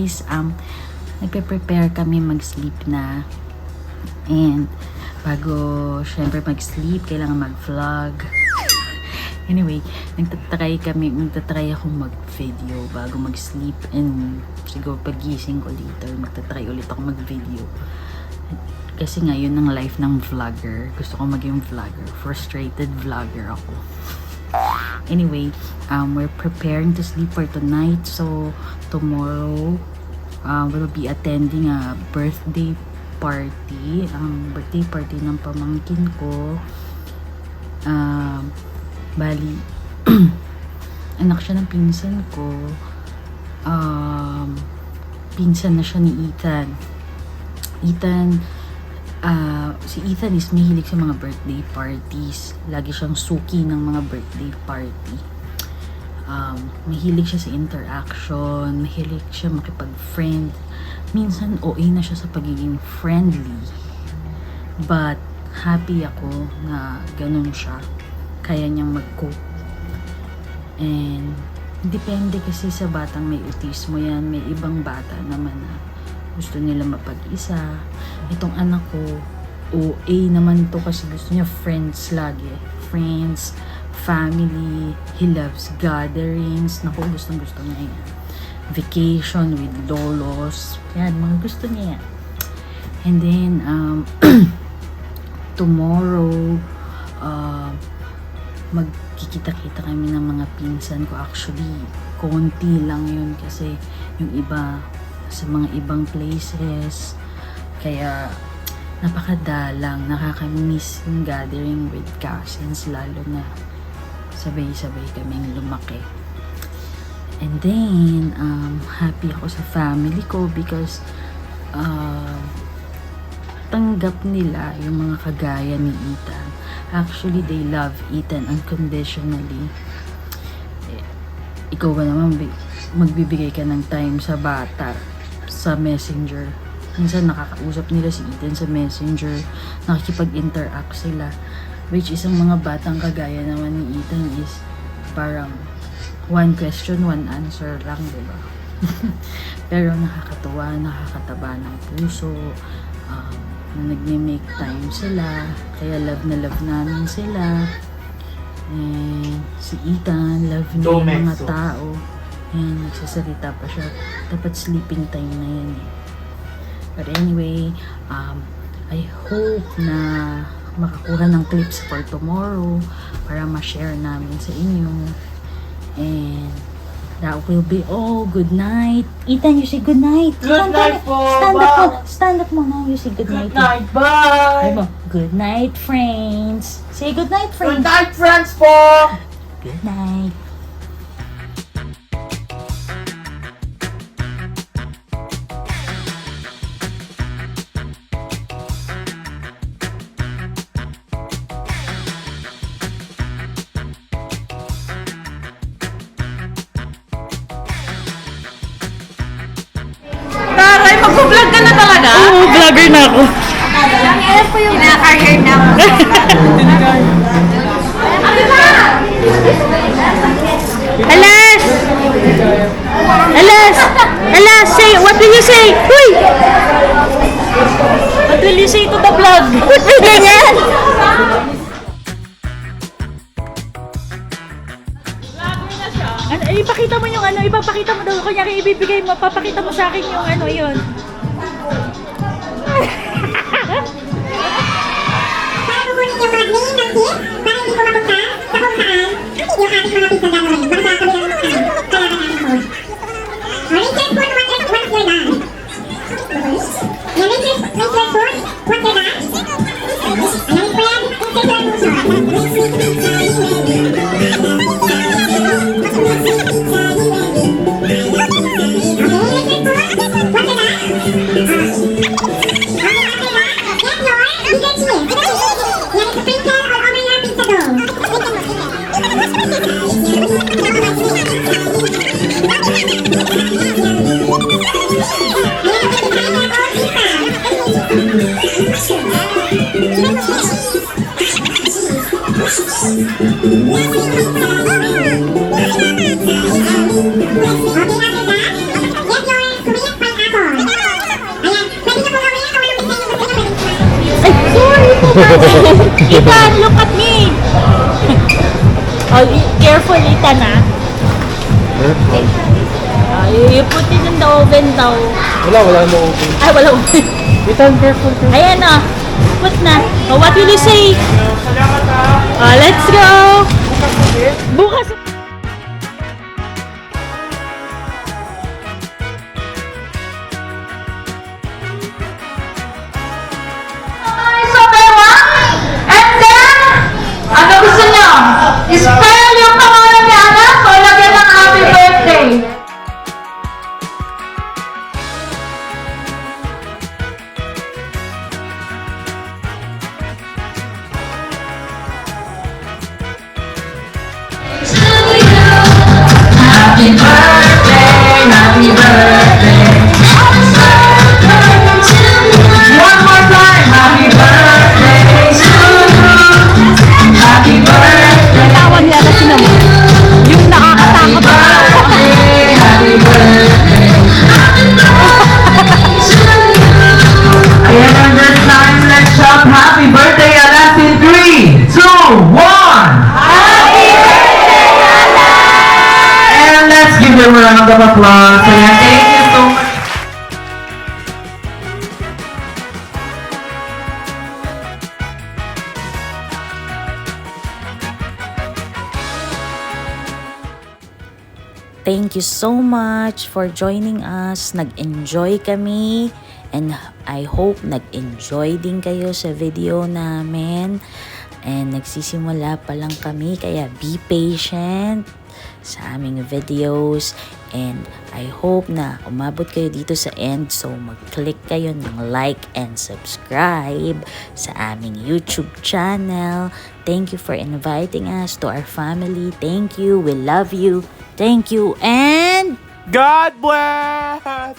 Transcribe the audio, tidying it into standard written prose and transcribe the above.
guys, nagpe-prepare kami mag-sleep na. And bago syempre mag-sleep, kailangan mag-vlog. Anyway, magta-try akong mag-video bago mag-sleep, and siguro pagising ko later, magta-try ulit ako mag-video. Kasi nga, yun ang life ng vlogger. Gusto ko maging vlogger. Frustrated vlogger ako. Anyway, we're preparing to sleep for tonight. So, tomorrow, we'll be attending a birthday party. Birthday party ng pamangkin ko. Bali, anak siya ng pinsan ko. Pinsan na siya ni Ethan. Si Ethan is mahilig sa mga birthday parties. Lagi siyang suki ng mga birthday party. Mahilig siya sa interaction. Mahilig siya makipag-friend. Minsan, OA na siya sa pagiging friendly. But, happy ako na ganun siya. Kaya niyang mag-cope. And, depende kasi sa batang may autismo yan. May ibang bata naman na gusto nila mapag-isa. Itong anak ko, OA naman to kasi gusto niya friends lagi. Friends, family, he loves gatherings. Naku, gusto niya yan. Vacation with lolos. Yan, mga gusto niya yan. And then, tomorrow, magkikita-kita kami ng mga pinsan ko. Actually, konti lang yun kasi yung iba sa mga ibang places. Kaya, napakadalang, nakakamiss yung gathering with cousins, lalo na sabay-sabay kaming lumaki. And then, happy ako sa family ko because tanggap nila yung mga kagaya ni Ethan. Actually, they love Ethan unconditionally. Ikaw ba naman, magbibigay ka ng time sa bata sa messenger? Minsan nakakausap nila si Ethan sa messenger, nakikipag-interact sila, which is ang mga batang kagaya naman ni Ethan is parang one question, one answer lang, diba? Pero nakakatuwa, nakakataba ng puso, na nagme-make time sila, kaya love na love namin sila. And si Ethan, love niya yung mga tao. And nagsasalita pa siya. Dapat sleeping time na yan eh. But anyway, I hope na makakuha ng clips for tomorrow para ma-share namin sa inyo. And that will be all. Good night. Ethan, you say good night. Good night po. Stand up mo now. You say good night. Good night. Bye. Good night, friends. Say good night, friends. Good night, friends po. Good night. Taray, mag-vlog ka na talaga? Oo, vlogger na ako. Alam ko yung na-career na ako. Alas! Alas! Alas! Say, what will you say? Uy! What will you say to the vlog? What will ganyan? Ano, ipakita mo yung ano, ipapakita mo daw. Kunyari, ibibigay mo, papakita mo sa akin yung ano, yun. Para kukunin yung mga green ng tip, para hindi ko mapunta sa kung saan yung ating mga pizza gagawin. Basta kami lang ang kaya ka namin po. Rangers food, what your dad? The Rangers food, what your dad? Alam mo yan, insect lang Yes, Ethan, look at me! Oh, careful, Ethan, ah. You put it in the oven daw. Wala mo open. Ay, wala oven. Ethan, careful. Ayan, oh. Put na. Oh, what will you say? Let's go! Bukas. Ano gusto niyo? Spell yung pangalan ni anak o lagyan ng happy birthday? Happy birthday, happy birthday. One more time, happy birthday to you. Happy birthday. Tawag niya kasi naman. Yung nakakatakot na. Happy birthday. Ayan ang this time, let's shout happy birthday, Alas, in 3, 2, 1. And let's give them a round of applause. Ayan, thank you so much. Thank you so much for joining us. Nag-enjoy kami and I hope nag-enjoy din kayo sa video namin. And nagsisimula pa lang kami kaya be patient sa aming videos. And I hope na umabot kayo dito sa end. So mag-click kayo ng like and subscribe sa aming YouTube channel. Thank you for inviting us to our family. Thank you. We love you. Thank you and God bless!